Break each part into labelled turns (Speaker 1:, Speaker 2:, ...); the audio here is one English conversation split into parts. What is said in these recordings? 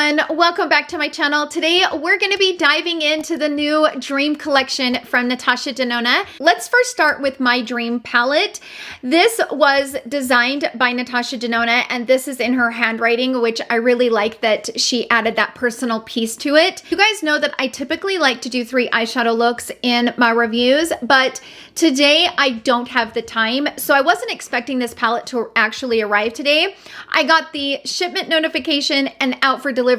Speaker 1: everyone, welcome back to my channel. Today we're going to be diving into the new Dream collection from Natasha Denona. Let's first start with my Dream palette. This was designed by Natasha Denona and this is in her handwriting, which I really like that she added that personal piece to it. You guys know that I typically like to do 3 eyeshadow looks in my reviews, but today I don't have the time, so I wasn't expecting this palette to actually arrive today. I got the shipment notification and out for delivery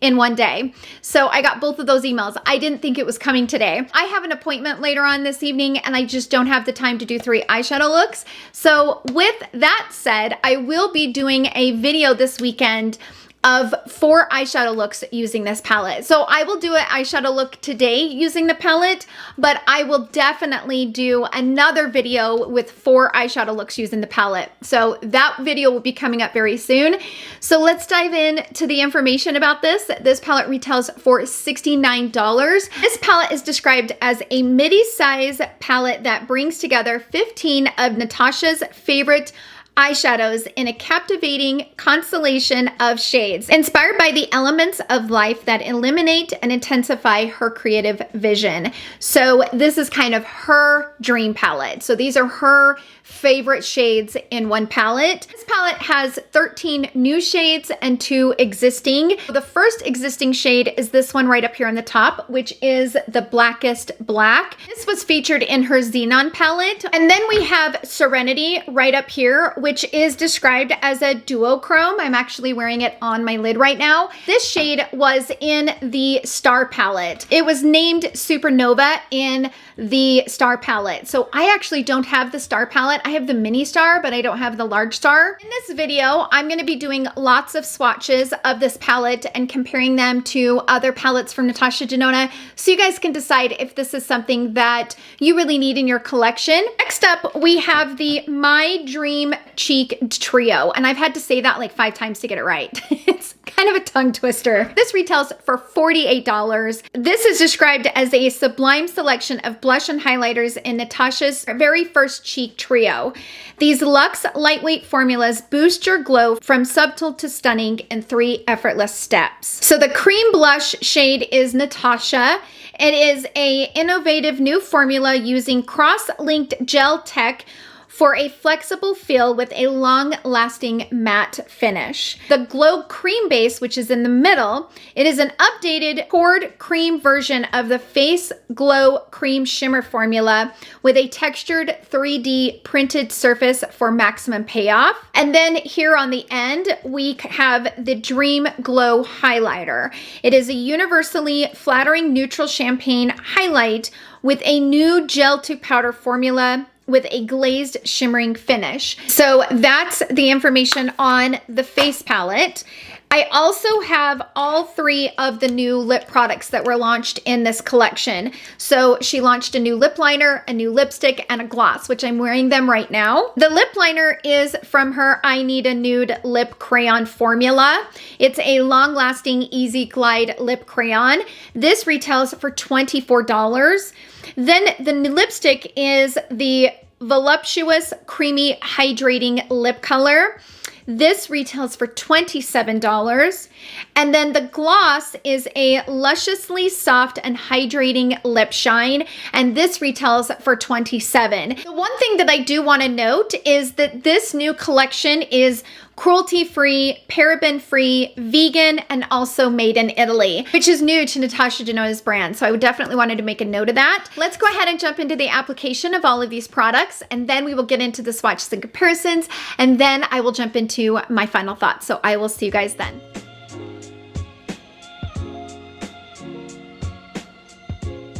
Speaker 1: in one day. So I got both of those emails. I didn't think it was coming today. I have an appointment later on this evening and I just don't have the time to do 3 eyeshadow looks. So with that said, I will be doing a video this weekend of 4 eyeshadow looks using this palette. So I will do an eyeshadow look today using the palette, but I will definitely do another video with 4 eyeshadow looks using the palette. So that video will be coming up very soon. So let's dive in to the information about this. This palette retails for $69. This palette is described as a midi-size palette that brings together 15 of Natasha's favorite eyeshadows in a captivating constellation of shades, inspired by the elements of life that illuminate and intensify her creative vision. So this is kind of her dream palette. So these are her favorite shades in one palette. This palette has 13 new shades and 2 existing. The first existing shade is this one right up here on the top, which is the Blackest Black. This was featured in her Xenon palette. And then we have Serenity right up here, which is described as a duochrome. I'm actually wearing it on my lid right now. This shade was in the Star palette. It was named Supernova in the Star palette. So I actually don't have the Star palette. I have the mini Star, but I don't have the large Star. In this video, I'm going to be doing lots of swatches of this palette and comparing them to other palettes from Natasha Denona, so you guys can decide if this is something that you really need in your collection. Next up, we have the My Dream Cheek Trio, and I've had to say that like 5 times to get it right. It's kind of a tongue twister. This retails for $48. This is described as a sublime selection of blush and highlighters in Natasha's very first cheek trio. These luxe lightweight formulas boost your glow from subtle to stunning in 3 effortless steps. So the cream blush shade is Natasha. It is an innovative new formula using cross-linked gel tech for a flexible feel with a long-lasting matte finish. The Glow Cream Base, which is in the middle, it is an updated poured cream version of the Face Glow Cream Shimmer formula with a textured 3D printed surface for maximum payoff. And then here on the end, we have the Dream Glow Highlighter. It is a universally flattering neutral champagne highlight with a new gel to powder formula with a glazed shimmering finish. So that's the information on the face palette. I also have all 3 of the new lip products that were launched in this collection. So she launched a new lip liner, a new lipstick, and a gloss, which I'm wearing them right now. The lip liner is from her I Need a Nude Lip Crayon formula. It's a long-lasting, easy glide lip crayon. This retails for $24. Then the lipstick is the Voluptuous Creamy Hydrating Lip Color. This retails for $27. And then the gloss is a lusciously soft and hydrating lip shine, and this retails for $27. The one thing that I do want to note is that this new collection is cruelty-free, paraben-free, vegan, and also made in Italy, which is new to Natasha Denona's brand. So I definitely wanted to make a note of that. Let's go ahead and jump into the application of all of these products, and then we will get into the swatches and comparisons, and then I will jump into my final thoughts. So I will see you guys then.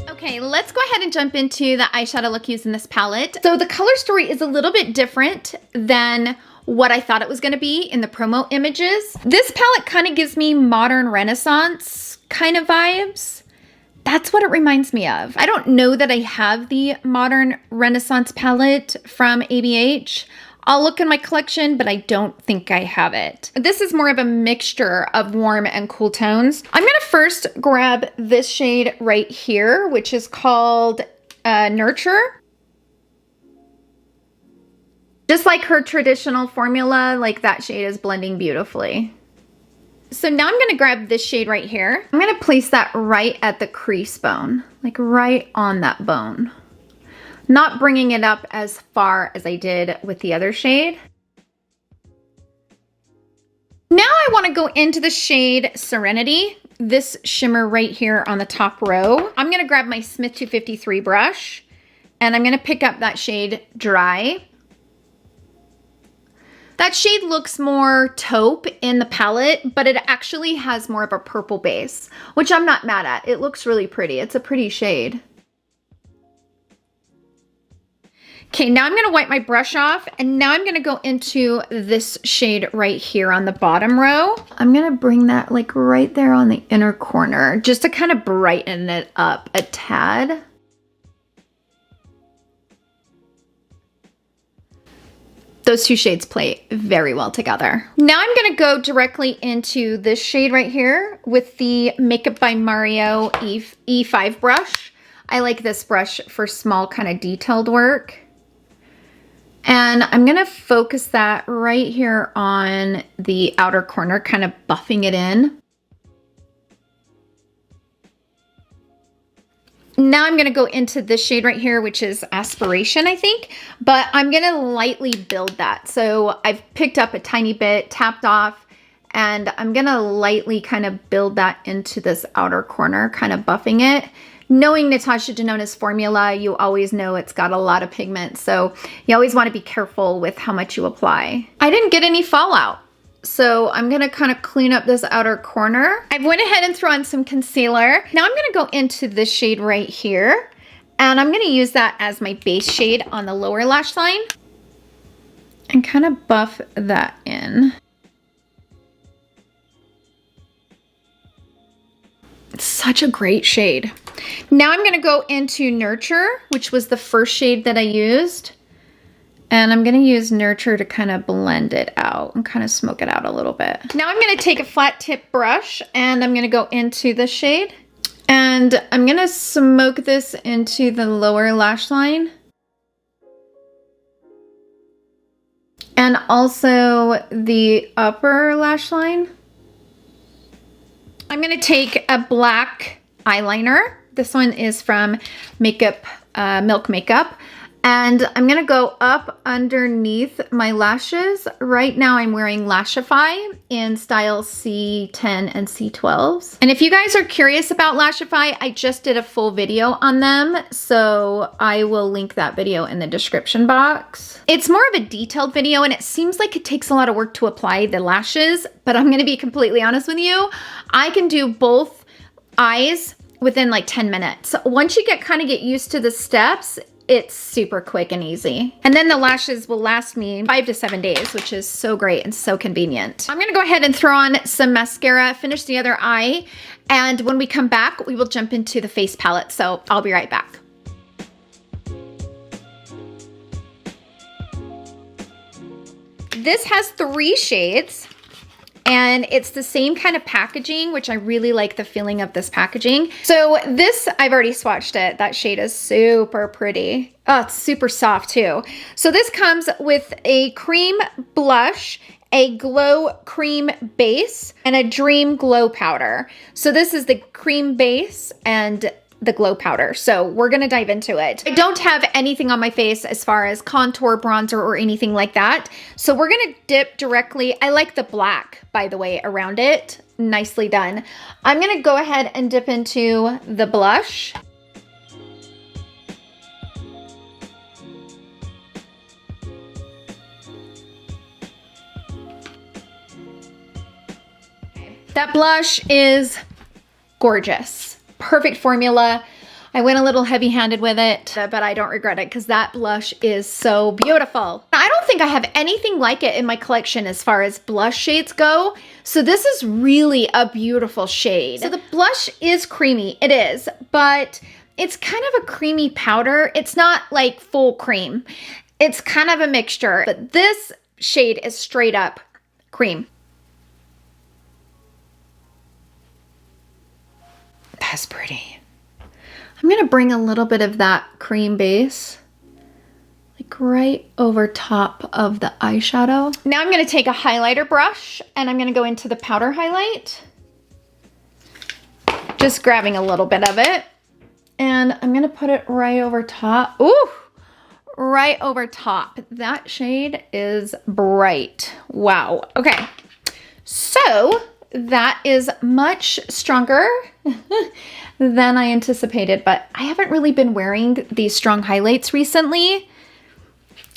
Speaker 1: Okay, let's go ahead and jump into the eyeshadow look using this palette. So the color story is a little bit different than what I thought it was going to be in the promo images. This palette kind of gives me modern Renaissance kind of vibes. That's what it reminds me of. I don't know that I have the modern Renaissance palette from ABH. I'll look in my collection, but I don't think I have it. This is more of a mixture of warm and cool tones. I'm gonna first grab this shade right here, which is called Nurture. Just like her traditional formula, like that shade is blending beautifully. So now I'm gonna grab this shade right here. I'm gonna place that right at the crease bone, like right on that bone. Not bringing it up as far as I did with the other shade. Now I wanna go into the shade Serenity, this shimmer right here on the top row. I'm gonna grab my Smith 253 brush and I'm gonna pick up that shade Dry. That shade looks more taupe in the palette, but it actually has more of a purple base, which I'm not mad at. It looks really pretty. It's a pretty shade. Okay, now I'm gonna wipe my brush off and now I'm gonna go into this shade right here on the bottom row. I'm gonna bring that like right there on the inner corner just to kind of brighten it up a tad. Those two shades play very well together. Now I'm gonna go directly into this shade right here with the Makeup by Mario E5 brush. I like this brush for small kind of detailed work. And I'm gonna focus that right here on the outer corner, kind of buffing it in. Now I'm gonna go into this shade right here, which is Aspiration, I think, but I'm gonna lightly build that. So I've picked up a tiny bit, tapped off, and I'm gonna lightly kind of build that into this outer corner, kind of buffing it. Knowing Natasha Denona's formula, you always know it's got a lot of pigment, so you always wanna be careful with how much you apply. I didn't get any fallout. So I'm gonna kind of clean up this outer corner. I went ahead and threw on some concealer. Now I'm gonna go into this shade right here, and I'm gonna use that as my base shade on the lower lash line and kind of buff that in. It's such a great shade. Now I'm gonna go into Nurture, which was the first shade that I used. And I'm gonna use Nurture to kind of blend it out and kind of smoke it out a little bit. Now I'm gonna take a flat tip brush and I'm gonna go into this shade. And I'm gonna smoke this into the lower lash line. And also the upper lash line. I'm gonna take a black eyeliner. This one is from Milk Makeup. And I'm gonna go up underneath my lashes. Right now I'm wearing Lashify in style C10 and C12s. And if you guys are curious about Lashify, I just did a full video on them, so I will link that video in the description box. It's more of a detailed video and it seems like it takes a lot of work to apply the lashes, but I'm gonna be completely honest with you. I can do both eyes within like 10 minutes. Once you kind of get used to the steps, it's super quick and easy. And then the lashes will last me 5 to 7 days, which is so great and so convenient. I'm gonna go ahead and throw on some mascara, finish the other eye, and when we come back, we will jump into the face palette. So I'll be right back. This has 3 shades. And it's the same kind of packaging, which I really like the feeling of this packaging. So this, I've already swatched it. That shade is super pretty. Oh, it's super soft too. So this comes with a cream blush, a glow cream base, and a dream glow powder. So this is the cream base and the glow powder. So we're gonna dive into it. I don't have anything on my face as far as contour, bronzer, or anything like that. So we're gonna dip directly. I like the black, by the way, around it. Nicely done. I'm gonna go ahead and dip into the blush. That blush is gorgeous. Perfect formula. I went a little heavy-handed with it, but I don't regret it because that blush is so beautiful. I don't think I have anything like it in my collection as far as blush shades go. So this is really a beautiful shade. So the blush is creamy, it is, but it's kind of a creamy powder. It's not like full cream. It's kind of a mixture, but this shade is straight up cream. That's pretty. I'm gonna bring a little bit of that cream base like like right over top of the eyeshadow. Now I'm gonna take a highlighter brush and I'm gonna go into the powder highlight. Just grabbing a little bit of it. And I'm gonna put it right over top. Ooh, right over top. That shade is bright. Wow, okay. So that is much stronger than I anticipated, but I haven't really been wearing these strong highlights recently.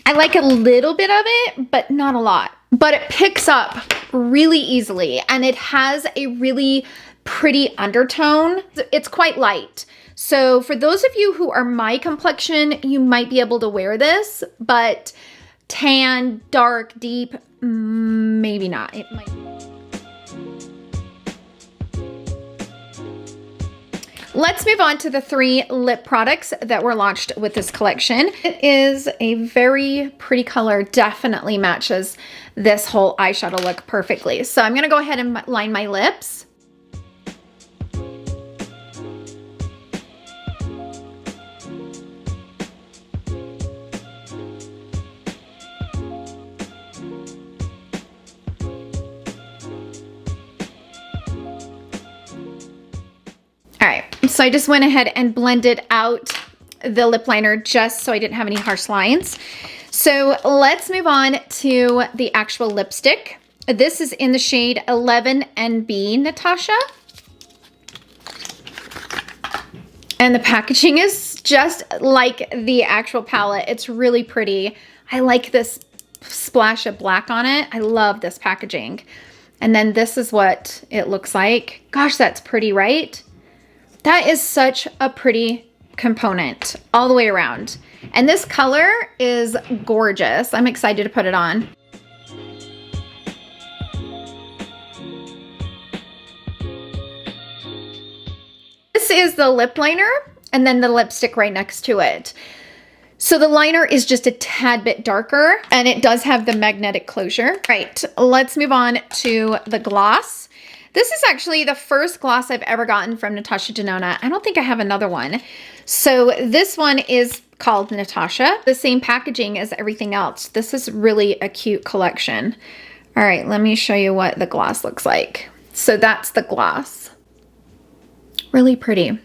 Speaker 1: I like a little bit of it, but not a lot. But it picks up really easily and it has a really pretty undertone. It's quite light. So for those of you who are my complexion, you might be able to wear this, but tan, dark, deep, maybe not. It might. Let's move on to the 3 lip products that were launched with this collection. It is a very pretty color, definitely matches this whole eyeshadow look perfectly. So I'm gonna go ahead and line my lips. All right, so I just went ahead and blended out the lip liner just so I didn't have any harsh lines. So let's move on to the actual lipstick. This is in the shade 11NB, Natasha. And the packaging is just like the actual palette. It's really pretty. I like this splash of black on it. I love this packaging. And then this is what it looks like. Gosh, that's pretty, right? That is such a pretty component all the way around. And this color is gorgeous. I'm excited to put it on. This is the lip liner and then the lipstick right next to it. So the liner is just a tad bit darker and it does have the magnetic closure. Right, let's move on to the gloss. This is actually the first gloss I've ever gotten from Natasha Denona. I don't think I have another one. So this one is called Natasha. The same packaging as everything else. This is really a cute collection. All right, let me show you what the gloss looks like. So that's the gloss. Really pretty.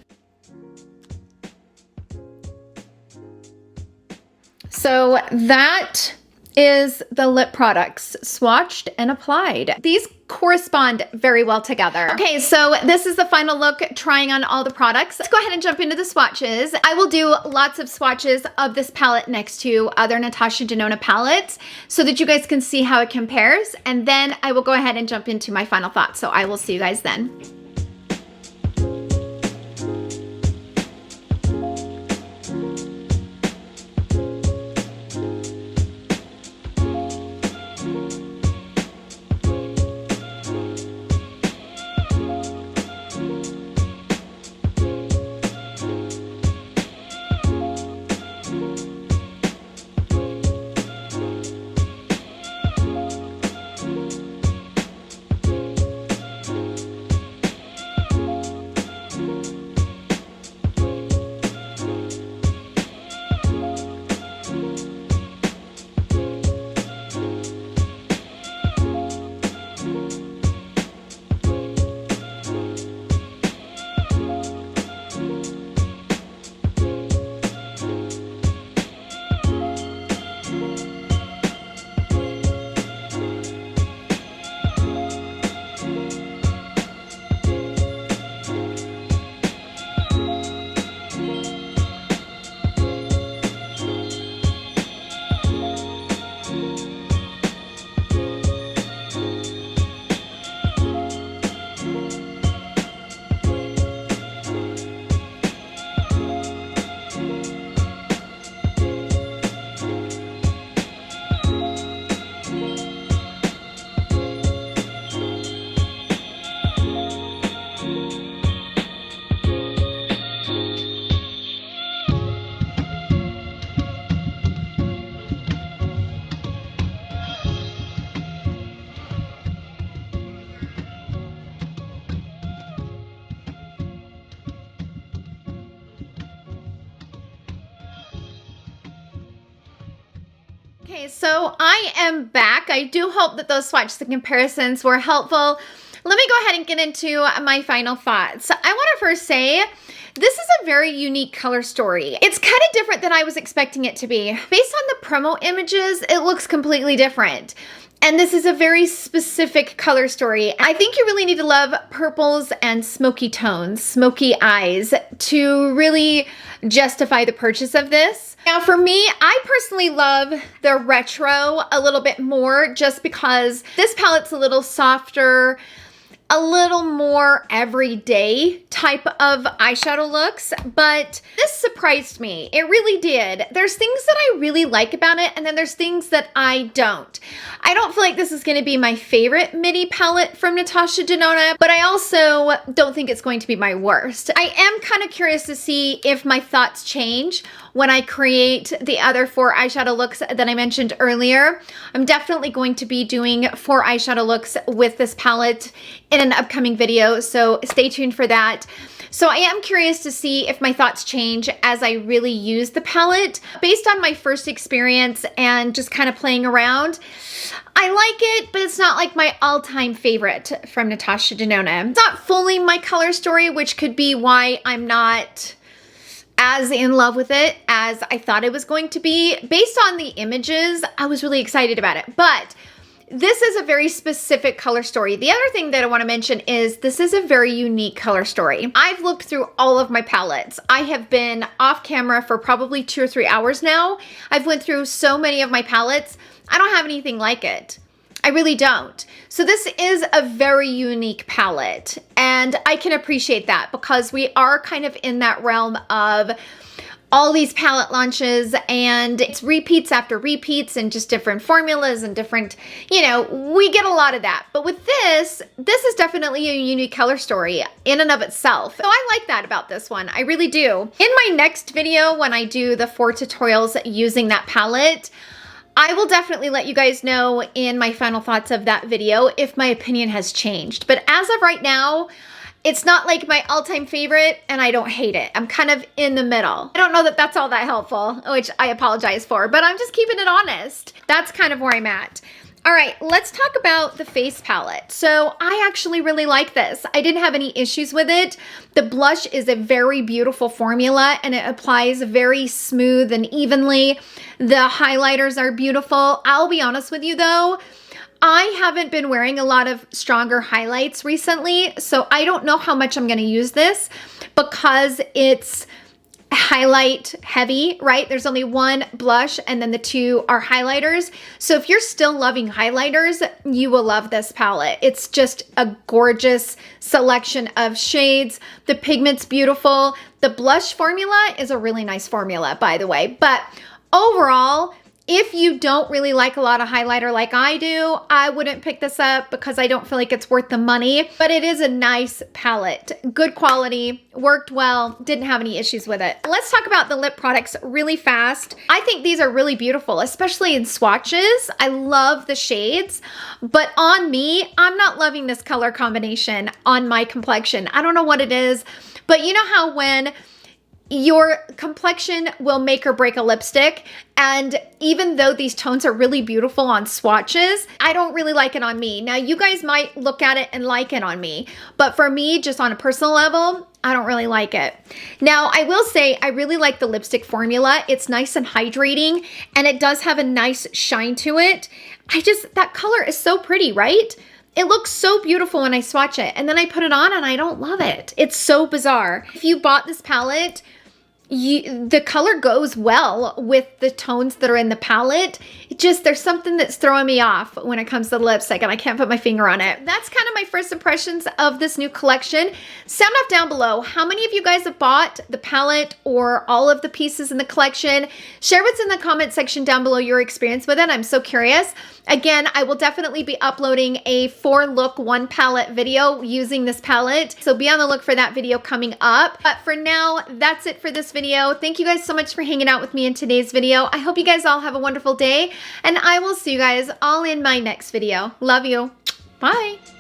Speaker 1: So that is the lip products swatched and applied. These correspond very well together. Okay, so this is the final look trying on all the products. Let's go ahead and jump into the swatches. I will do lots of swatches of this palette next to other Natasha Denona palettes so that you guys can see how it compares, and then I will go ahead and jump into my final thoughts. So I will see you guys then. Okay, so I am back. I do hope that those swatches and comparisons were helpful. Let me go ahead and get into my final thoughts. I want to first say this is a very unique color story. It's kind of different than I was expecting it to be. Based on the promo images, it looks completely different. And this is a very specific color story. I think you really need to love purples and smoky tones, smoky eyes, to really justify the purchase of this. Now for me, I personally love the retro a little bit more just because this palette's a little softer, a little more everyday type of eyeshadow looks, but this surprised me. It really did. There's things that I really like about it, and then there's things that I don't. I don't feel like this is going to be my favorite midi palette from Natasha Denona, but I also don't think it's going to be my worst. I am kind of curious to see if my thoughts change when I create the other 4 eyeshadow looks that I mentioned earlier. I'm definitely going to be doing 4 eyeshadow looks with this palette in an upcoming video, so stay tuned for that. So I am curious to see if my thoughts change as I really use the palette. Based on my first experience and just kind of playing around, I like it, but it's not like my all-time favorite from Natasha Denona. It's not fully my color story, which could be why I'm not as in love with it as I thought it was going to be. Based on the images, I was really excited about it, but this is a very specific color story. The other thing that I want to mention is this is a very unique color story. I've looked through all of my palettes. I have been off camera for probably 2 or 3 hours now. I've went through so many of my palettes. I don't have anything like it. I really don't. So this is a very unique palette, and I can appreciate that because we are kind of in that realm of all these palette launches, and it's repeats after repeats and just different formulas and different, you know, we get a lot of that. But with this is definitely a unique color story in and of itself. So I like that about this one. I really do. In my next video, when I do the 4 tutorials using that palette, I will definitely let you guys know in my final thoughts of that video if my opinion has changed. But as of right now, it's not like my all-time favorite, and I don't hate it. I'm kind of in the middle. I don't know that that's all that helpful, which I apologize for, but I'm just keeping it honest. That's kind of where I'm at. All right, let's talk about the face palette. So I actually really like this. I didn't have any issues with it. The blush is a very beautiful formula, and it applies very smooth and evenly. The highlighters are beautiful. I'll be honest with you though, I haven't been wearing a lot of stronger highlights recently, so I don't know how much I'm going to use this because it's highlight heavy, right? There's only 1 blush and then the 2 are highlighters. So if you're still loving highlighters, you will love this palette. It's just a gorgeous selection of shades. The pigment's beautiful. The blush formula is a really nice formula, by the way. But overall, if you don't really like a lot of highlighter like I do, I wouldn't pick this up because I don't feel like it's worth the money, but it is a nice palette. Good quality, worked well, didn't have any issues with it. Let's talk about the lip products really fast. I think these are really beautiful, especially in swatches. I love the shades, but on me, I'm not loving this color combination on my complexion. I don't know what it is, but you know how when your complexion will make or break a lipstick, and even though these tones are really beautiful on swatches, I don't really like it on me. Now you guys might look at it and like it on me, but for me, just on a personal level, I don't really like it. Now I will say I really like the lipstick formula. It's nice and hydrating, and it does have a nice shine to it. That color is so pretty, right? It looks so beautiful when I swatch it, and then I put it on and I don't love it. It's so bizarre. If you bought this palette, the color goes well with the tones that are in the palette. There's something that's throwing me off when it comes to the lipstick, and I can't put my finger on it. That's kind of my first impressions of this new collection. Sound off down below. How many of you guys have bought the palette or all of the pieces in the collection? Share what's in the comment section down below, your experience with it. I'm so curious. Again, I will definitely be uploading a 4-look 1 palette video using this palette, so be on the look for that video coming up. But for now, that's it for this video. Thank you guys so much for hanging out with me in today's video. I hope you guys all have a wonderful day, and I will see you guys all in my next video. Love you. Bye.